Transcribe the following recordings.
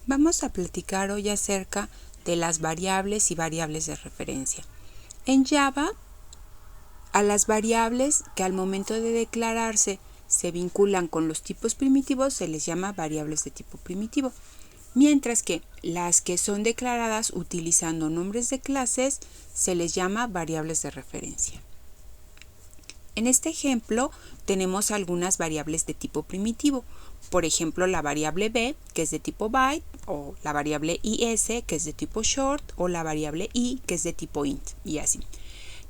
Vamos a platicar hoy acerca de las variables y variables de referencia. En Java, a las variables que al momento de declararse se vinculan con los tipos primitivos se les llama variables de tipo primitivo, mientras que las que son declaradas utilizando nombres de clases se les llama variables de referencia. En este ejemplo tenemos algunas variables de tipo primitivo, por ejemplo la variable b, que es de tipo byte, o la variable is, que es de tipo short, o la variable i, que es de tipo int, y así.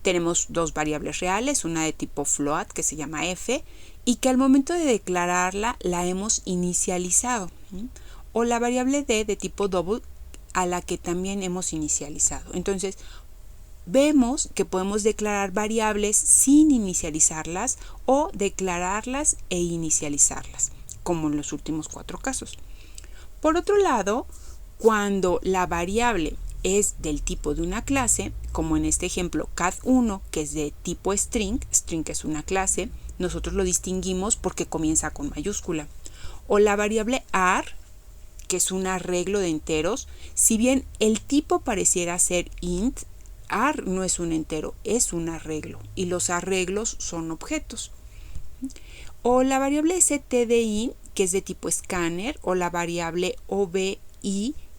Tenemos dos variables reales, una de tipo float, que se llama f, y que al momento de declararla la hemos inicializado, o la variable d de tipo double, a la que también hemos inicializado. Entonces, vemos que podemos declarar variables sin inicializarlas o declararlas e inicializarlas, como en los últimos 4 casos. Por otro lado, cuando la variable es del tipo de una clase, como en este ejemplo cat1, que es de tipo string es una clase, nosotros lo distinguimos porque comienza con mayúscula. O la variable ar, que es un arreglo de enteros, si bien el tipo pareciera ser int, ar no es un entero, es un arreglo, y los arreglos son objetos. O la variable stdin, que es de tipo scanner, o la variable obi,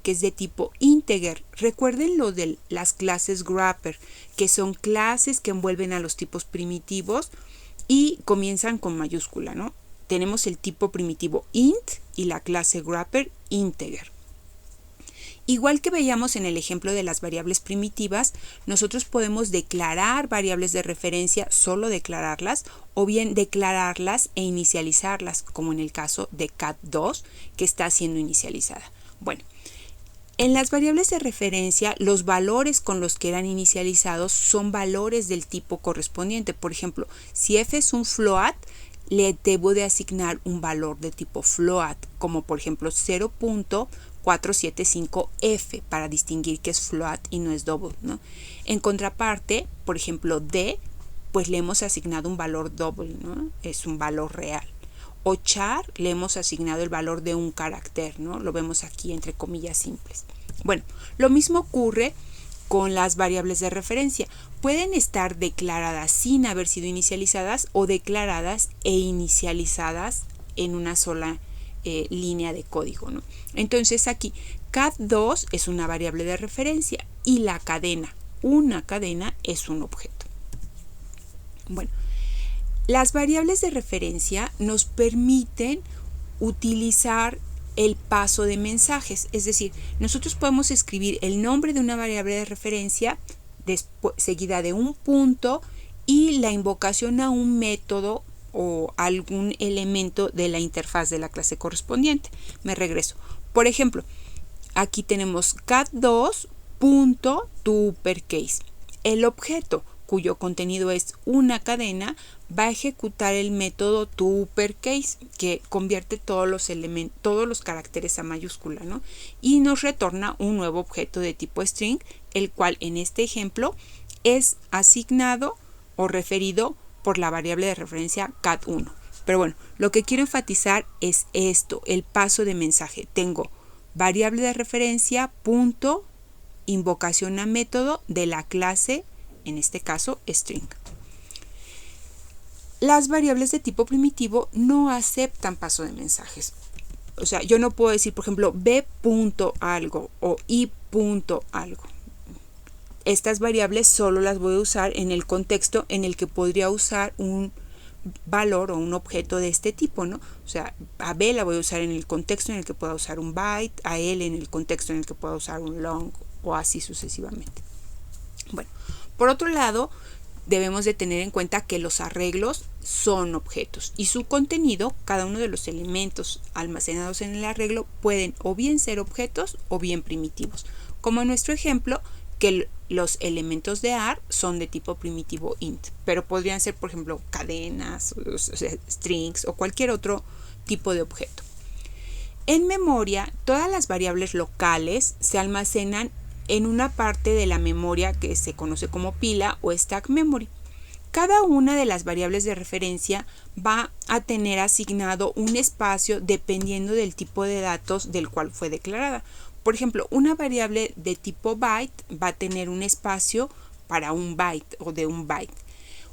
que es de tipo integer. Recuerden lo de las clases wrapper, que son clases que envuelven a los tipos primitivos y comienzan con mayúscula, ¿no? Tenemos el tipo primitivo int y la clase wrapper integer. Igual que veíamos en el ejemplo de las variables primitivas, nosotros podemos declarar variables de referencia, solo declararlas, o bien declararlas e inicializarlas, como en el caso de cat2, que está siendo inicializada. Bueno, en las variables de referencia, los valores con los que eran inicializados son valores del tipo correspondiente. Por ejemplo, si f es un float, le debo de asignar un valor de tipo float, como por ejemplo 0.475f, para distinguir que es float y no es double, ¿no? En contraparte, por ejemplo, d, pues le hemos asignado un valor double, ¿no? Es un valor real. O char, le hemos asignado el valor de un carácter, ¿no? Lo vemos aquí entre comillas simples. Bueno, lo mismo ocurre con las variables de referencia. Pueden estar declaradas sin haber sido inicializadas o declaradas e inicializadas en una sola línea de código, ¿no? Entonces aquí cat2 es una variable de referencia y la cadena, una cadena, es un objeto. Bueno, las variables de referencia nos permiten utilizar el paso de mensajes, es decir, nosotros podemos escribir el nombre de una variable de referencia seguida de un punto y la invocación a un método o algún elemento de la interfaz de la clase correspondiente. Me regreso. Por ejemplo, aquí tenemos cat2.toUpperCase. El objeto cuyo contenido es una cadena va a ejecutar el método toUpperCase, que convierte todos los caracteres a mayúscula, ¿no? Y nos retorna un nuevo objeto de tipo string, el cual en este ejemplo es asignado o referido por la variable de referencia cat1. Pero bueno, lo que quiero enfatizar es esto, el paso de mensaje. Tengo variable de referencia, punto, invocación a método de la clase, en este caso string. Las variables de tipo primitivo no aceptan paso de mensajes. O sea, yo no puedo decir, por ejemplo, b.algo o i.algo. Estas variables solo las voy a usar en el contexto en el que podría usar un valor o un objeto de este tipo, ¿no? O sea, a b la voy a usar en el contexto en el que pueda usar un byte, a l en el contexto en el que pueda usar un long, o así sucesivamente. Bueno, por otro lado, debemos de tener en cuenta que los arreglos son objetos y su contenido, cada uno de los elementos almacenados en el arreglo, pueden o bien ser objetos o bien primitivos, como en nuestro ejemplo, que los elementos de AR son de tipo primitivo int, pero podrían ser, por ejemplo, cadenas, o sea, strings o cualquier otro tipo de objeto. En memoria, todas las variables locales se almacenan en una parte de la memoria que se conoce como pila o stack memory. Cada una de las variables de referencia va a tener asignado un espacio dependiendo del tipo de datos del cual fue declarada. Por ejemplo, una variable de tipo byte va a tener un espacio para un byte o de un byte.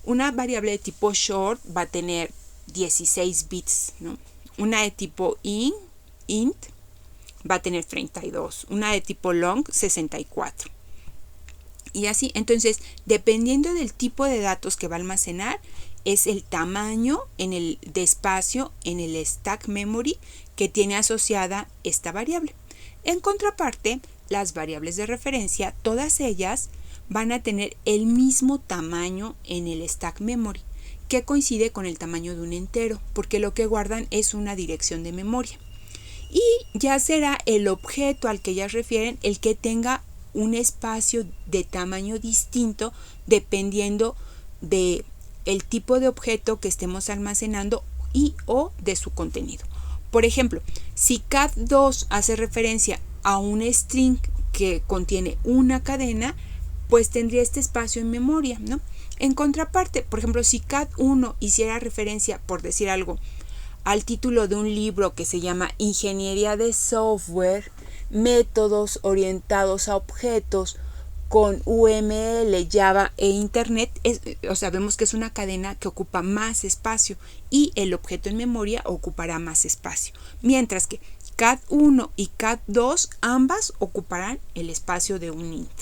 Una variable de tipo short va a tener 16 bits, ¿no? Una de tipo int va a tener 32. Una de tipo long, 64. Y así, entonces, dependiendo del tipo de datos que va a almacenar, es el tamaño de espacio en el stack memory que tiene asociada esta variable. En contraparte, las variables de referencia, todas ellas van a tener el mismo tamaño en el stack memory, que coincide con el tamaño de un entero, porque lo que guardan es una dirección de memoria. Y ya será el objeto al que ellas refieren el que tenga un espacio de tamaño distinto dependiendo de el tipo de objeto que estemos almacenando y o de su contenido. Por ejemplo, si cat2 hace referencia a un string que contiene una cadena, pues tendría este espacio en memoria, ¿no? En contraparte, por ejemplo, si cat1 hiciera referencia, por decir algo, al título de un libro que se llama Ingeniería de Software, métodos orientados a objetos con UML, Java e Internet, vemos que es una cadena que ocupa más espacio y el objeto en memoria ocupará más espacio, mientras que cat1 y cat2 ambas ocuparán el espacio de un int.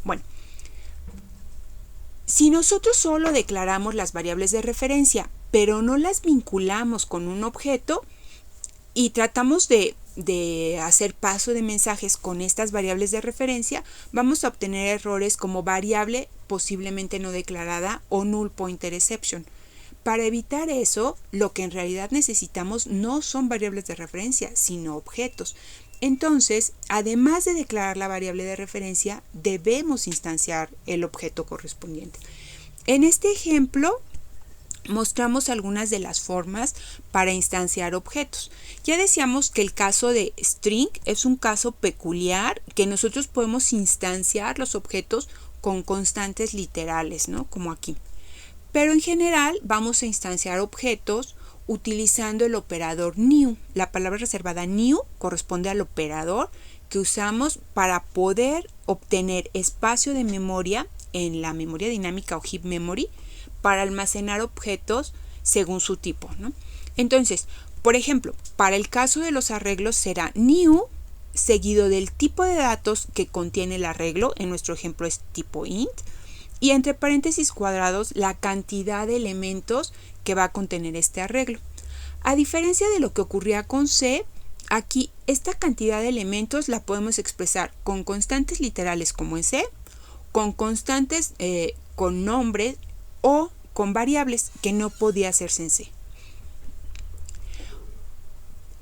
Bueno, si nosotros solo declaramos las variables de referencia, pero no las vinculamos con un objeto y tratamos de hacer paso de mensajes con estas variables de referencia, vamos a obtener errores como variable posiblemente no declarada o null pointer exception. Para evitar eso, lo que en realidad necesitamos no son variables de referencia, sino objetos. Entonces, además de declarar la variable de referencia, debemos instanciar el objeto correspondiente. En este ejemplo, mostramos algunas de las formas para instanciar objetos. Ya decíamos que el caso de string es un caso peculiar que nosotros podemos instanciar los objetos con constantes literales, ¿no? Como aquí. Pero en general vamos a instanciar objetos utilizando el operador new. La palabra reservada new corresponde al operador que usamos para poder obtener espacio de memoria en la memoria dinámica o heap memory para almacenar objetos según su tipo, ¿no? Entonces, por ejemplo, para el caso de los arreglos será new seguido del tipo de datos que contiene el arreglo, en nuestro ejemplo es tipo int, y entre paréntesis cuadrados la cantidad de elementos que va a contener este arreglo. A diferencia de lo que ocurría con C, aquí esta cantidad de elementos la podemos expresar con constantes literales como en C, con constantes con nombres o con variables, que no podía hacerse en C.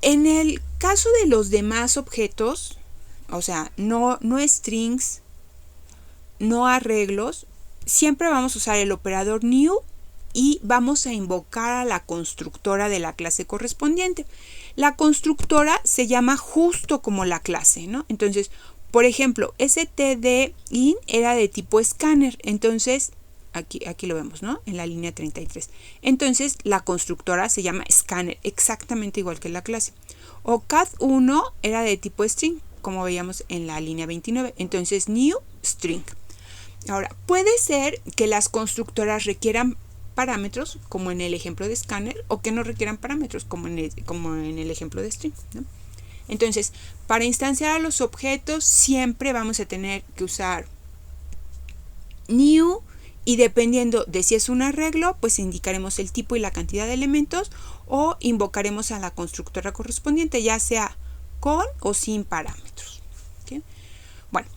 En el caso de los demás objetos, o sea, no strings, no arreglos, siempre vamos a usar el operador new y vamos a invocar a la constructora de la clase correspondiente. La constructora se llama justo como la clase, ¿no? Entonces, por ejemplo, stdin era de tipo scanner, entonces aquí lo vemos, ¿no? En la línea 33. Entonces, la constructora se llama scanner, exactamente igual que la clase. O cat1 era de tipo string, como veíamos en la línea 29. Entonces, new string. Ahora, puede ser que las constructoras requieran parámetros, como en el ejemplo de scanner, o que no requieran parámetros, como en el ejemplo de string, ¿no? Entonces, para instanciar a los objetos, siempre vamos a tener que usar new, y dependiendo de si es un arreglo, pues indicaremos el tipo y la cantidad de elementos o invocaremos a la constructora correspondiente, ya sea con o sin parámetros. ¿Okay? Bueno,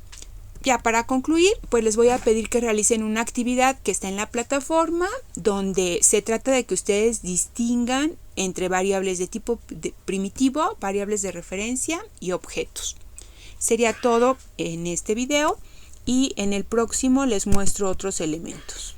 ya para concluir, pues les voy a pedir que realicen una actividad que está en la plataforma, donde se trata de que ustedes distingan entre variables de tipo primitivo, variables de referencia y objetos. Sería todo en este video. Y en el próximo les muestro otros elementos.